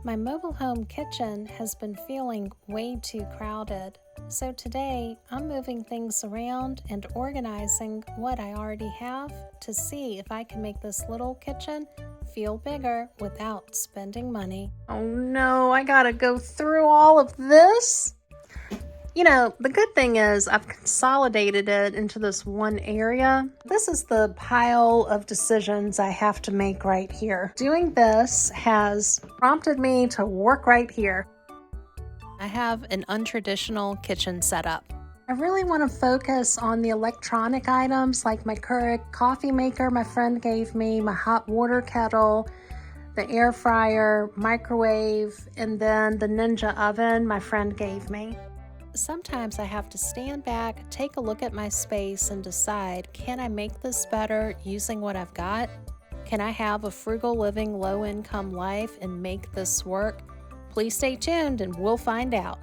My mobile home kitchen has been feeling way too crowded, so today I'm moving things around and organizing what I already have to see if I can make this little kitchen feel bigger without spending money. Oh no, I gotta go through all of this. The good thing is I've consolidated it into this one area. This is the pile of decisions I have to make right here. Doing this has prompted me to work right here. I have an untraditional kitchen setup. I really want to focus on the electronic items like my Keurig coffee maker my friend gave me, my hot water kettle, the air fryer, microwave, and then the Ninja oven my friend gave me. Sometimes I have to stand back, take a look at my space, and decide, can I make this better using what I've got? Can I have a frugal living, low-income life and make this work? Please stay tuned and we'll find out.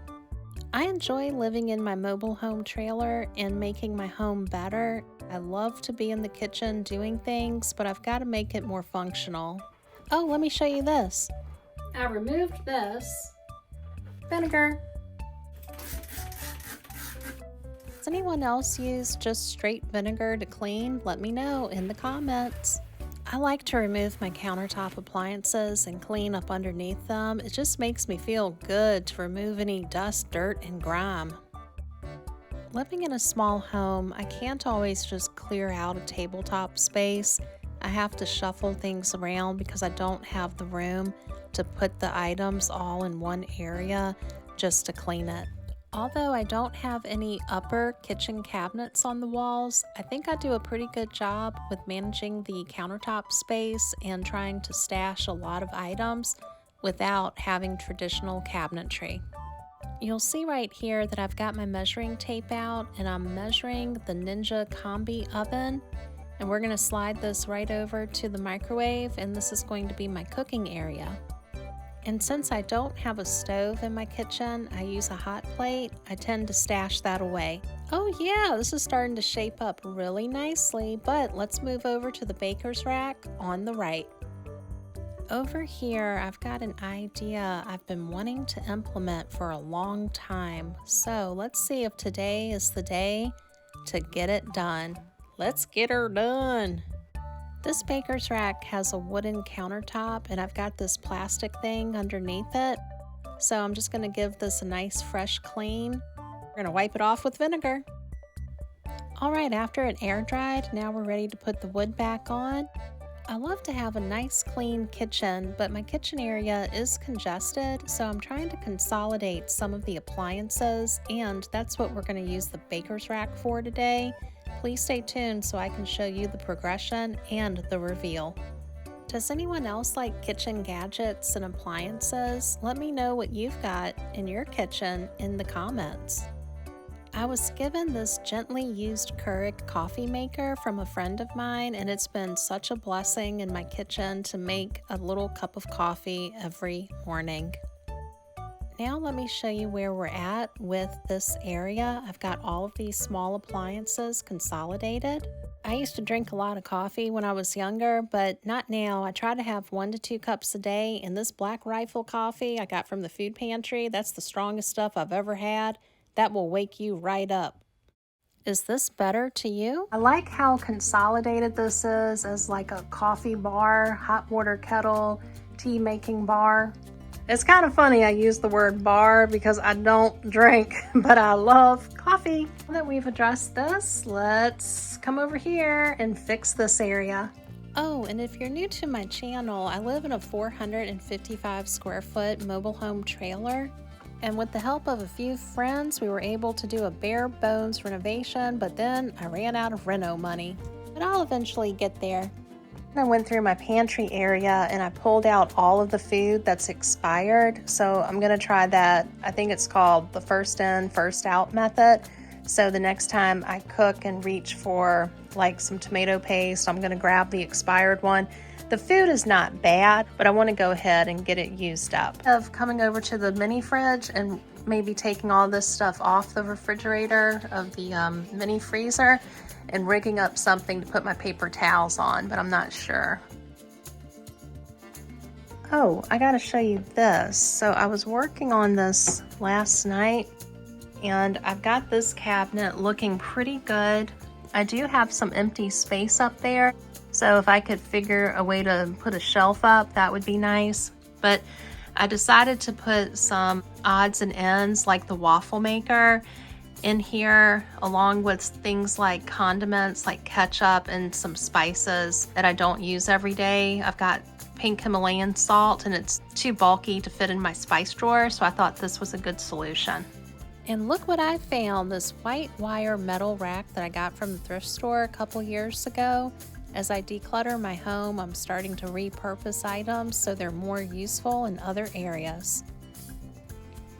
I enjoy living in my mobile home trailer and making my home better. I love to be in the kitchen doing things, but I've got to make it more functional. Oh, let me show you this. I removed this vinegar. Does anyone else use just straight vinegar to clean? Let me know in the comments. I like to remove my countertop appliances and clean up underneath them. It just makes me feel good to remove any dust, dirt, and grime. Living in a small home, I can't always just clear out a tabletop space. I have to shuffle things around because I don't have the room to put the items all in one area just to clean it. Although I don't have any upper kitchen cabinets on the walls, I think I do a pretty good job with managing the countertop space and trying to stash a lot of items without having traditional cabinetry. You'll see right here that I've got my measuring tape out and I'm measuring the Ninja Combi oven, and we're going to slide this right over to the microwave, and this is going to be my cooking area. And since I don't have a stove in my kitchen, I use a hot plate. I tend to stash that away. Oh yeah, this is starting to shape up really nicely, but let's move over to the baker's rack on the right. Over here, I've got an idea I've been wanting to implement for a long time. So let's see if today is the day to get it done. Let's get her done. This baker's rack has a wooden countertop and I've got this plastic thing underneath it. So I'm just going to give this a nice fresh clean. We're going to wipe it off with vinegar. Alright, after it air dried, now we're ready to put the wood back on. I love to have a nice clean kitchen, but my kitchen area is congested, so I'm trying to consolidate some of the appliances, and that's what we're going to use the baker's rack for today. Please stay tuned so I can show you the progression and the reveal. Does anyone else like kitchen gadgets and appliances? Let me know what you've got in your kitchen in the comments. I was given this gently used Keurig coffee maker from a friend of mine, and it's been such a blessing in my kitchen to make a little cup of coffee every morning. Now let me show you where we're at with this area. I've got all of these small appliances consolidated. I used to drink a lot of coffee when I was younger, but not now. I try to have 1 to 2 cups a day, and this Black Rifle coffee I got from the food pantry, that's the strongest stuff I've ever had. That will wake you right up. Is this better to you? I like how consolidated this is as like a coffee bar, hot water kettle, tea making bar. It's kind of funny I use the word bar because I don't drink, but I love coffee. Now that we've addressed this, let's come over here and fix this area. Oh, and if you're new to my channel, I live in a 455 square foot mobile home trailer. And with the help of a few friends, we were able to do a bare bones renovation, but then I ran out of reno money. But I'll eventually get there. I went through my pantry area and I pulled out all of the food that's expired. So I'm gonna try that. I think it's called the first in, first out method. So the next time I cook and reach for like some tomato paste, I'm gonna grab the expired one. The food is not bad, but I want to go ahead and get it used up. Of coming over to the mini fridge and maybe taking all this stuff off the refrigerator of the mini freezer and rigging up something to put my paper towels on, but I'm not sure. Oh, I gotta show you this. So I was working on this last night and I've got this cabinet looking pretty good. I do have some empty space up there. So if I could figure a way to put a shelf up, that would be nice. But I decided to put some odds and ends like the waffle maker in here, along with things like condiments like ketchup and some spices that I don't use every day. I've got pink Himalayan salt and it's too bulky to fit in my spice drawer, so I thought this was a good solution. And look what I found, this white wire metal rack that I got from the thrift store a couple years ago. As I declutter my home, I'm starting to repurpose items so they're more useful in other areas.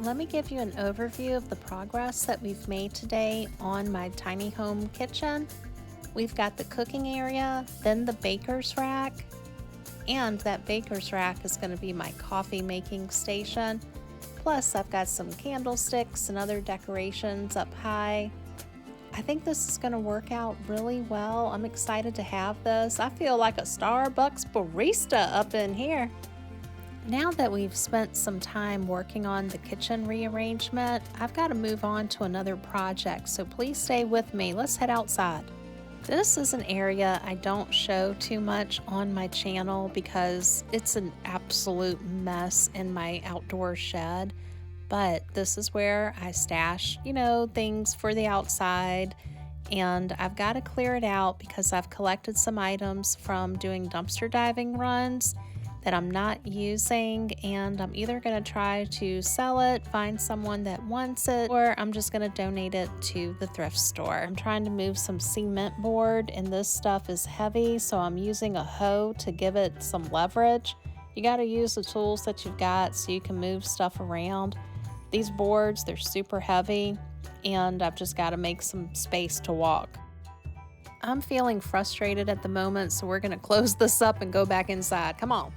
Let me give you an overview of the progress that we've made today on my tiny home kitchen. We've got the cooking area, then the baker's rack, and that baker's rack is going to be my coffee making station. Plus, I've got some candlesticks and other decorations up high. I think this is going to work out really well. I'm excited to have this. I feel like a Starbucks barista up in here. Now that we've spent some time working on the kitchen rearrangement, I've got to move on to another project, so please stay with me. Let's head outside. This is an area I don't show too much on my channel because it's an absolute mess in my outdoor shed. But this is where I stash, things for the outside. And I've got to clear it out because I've collected some items from doing dumpster diving runs that I'm not using, and I'm either going to try to sell it, find someone that wants it, or I'm just going to donate it to the thrift store. I'm trying to move some cement board, and this stuff is heavy, so I'm using a hoe to give it some leverage. You got to use the tools that you've got so you can move stuff around. These boards, they're super heavy, and I've just got to make some space to walk. I'm feeling frustrated at the moment, so we're going to close this up and go back inside. Come on.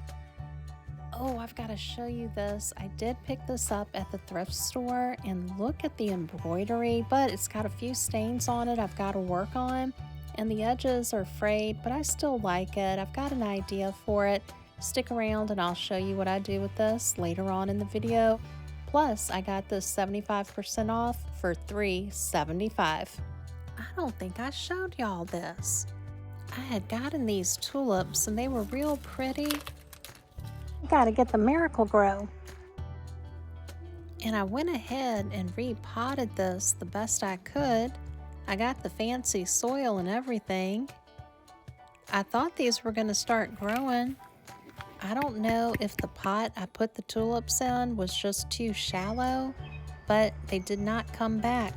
Oh, I've got to show you this. I did pick this up at the thrift store, and look at the embroidery, but it's got a few stains on it I've got to work on, and the edges are frayed, but I still like it. I've got an idea for it. Stick around and I'll show you what I do with this later on in the video. Plus, I got this 75% off for $3.75. I don't think I showed y'all this. I had gotten these tulips and they were real pretty. Gotta get the Miracle Grow. And I went ahead and repotted this the best I could. I got the fancy soil and everything. I thought these were gonna start growing. I don't know if the pot I put the tulips in was just too shallow, but they did not come back.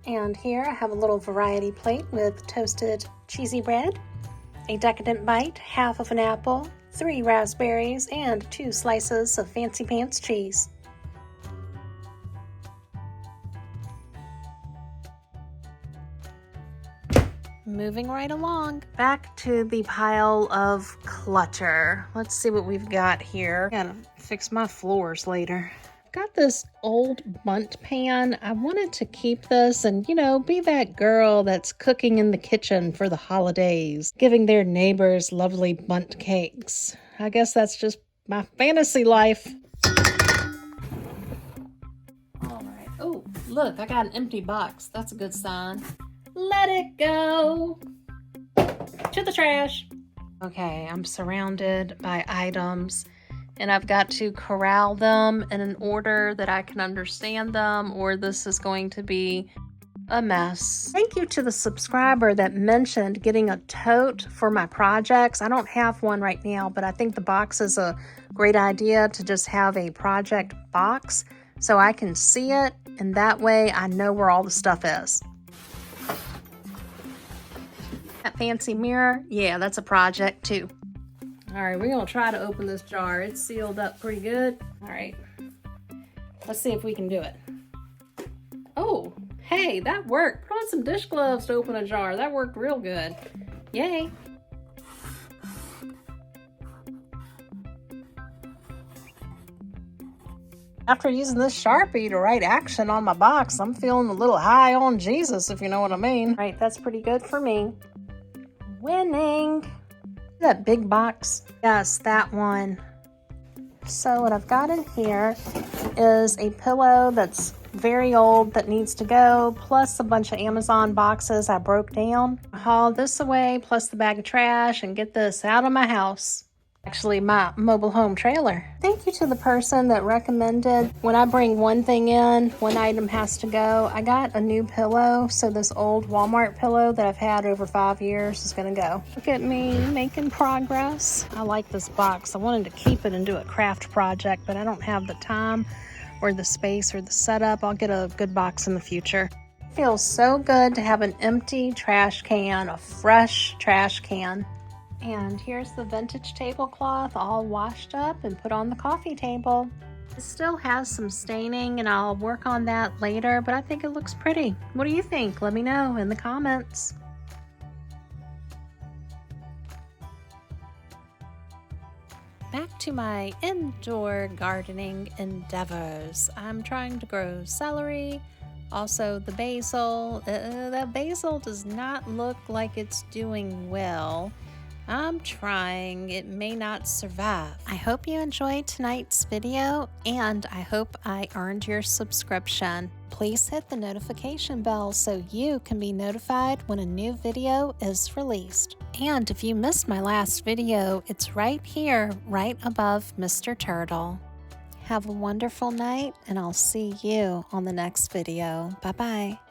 And here I have a little variety plate with toasted cheesy bread, a decadent bite, half of an apple, 3 raspberries, and 2 slices of Fancy Pants cheese. Moving right along, back to the pile of clutter. Let's see what we've got here. Gotta fix my floors later. Got this old bundt pan. I wanted to keep this and, be that girl that's cooking in the kitchen for the holidays, giving their neighbors lovely bundt cakes. I guess that's just my fantasy life. All right. Oh, look, I got an empty box. That's a good sign. Let it go to the trash. Okay, I'm surrounded by items and I've got to corral them in an order that I can understand them, or this is going to be a mess. Thank you to the subscriber that mentioned getting a tote for my projects. I don't have one right now, but I think the box is a great idea to just have a project box so I can see it, and that way I know where all the stuff is. That fancy mirror, yeah, that's a project too. All right, we're gonna try to open this jar. It's sealed up pretty good. All right, let's see if we can do it. Oh, hey, that worked. Put on some dish gloves to open a jar. That worked real good. Yay. After using this Sharpie to write action on my box, I'm feeling a little high on Jesus, if you know what I mean. All right, that's pretty good for me. Winning. That big box. Yes, that one. So what I've got in here is a pillow that's very old that needs to go, plus a bunch of Amazon boxes I broke down. I hauled this away, plus the bag of trash, and get this out of my house. Actually, my mobile home trailer. Thank you to the person that recommended when I bring one thing in, one item has to go. I got a new pillow, so this old Walmart pillow that I've had over 5 years is gonna go. Look at me making progress. I like this box. I wanted to keep it and do a craft project, but I don't have the time or the space or the setup. I'll get a good box in the future. It feels so good to have an empty trash can, a fresh trash can. And here's the vintage tablecloth all washed up and put on the coffee table. It still has some staining and I'll work on that later, but I think it looks pretty. What do you think? Let me know in the comments. Back to my indoor gardening endeavors. I'm trying to grow celery, also the basil. That basil does not look like it's doing well. I'm trying. It may not survive. I hope you enjoyed tonight's video and I hope I earned your subscription. Please hit the notification bell so you can be notified when a new video is released. And if you missed my last video, it's right here, right above Mr. Turtle. Have a wonderful night and I'll see you on the next video. Bye-bye.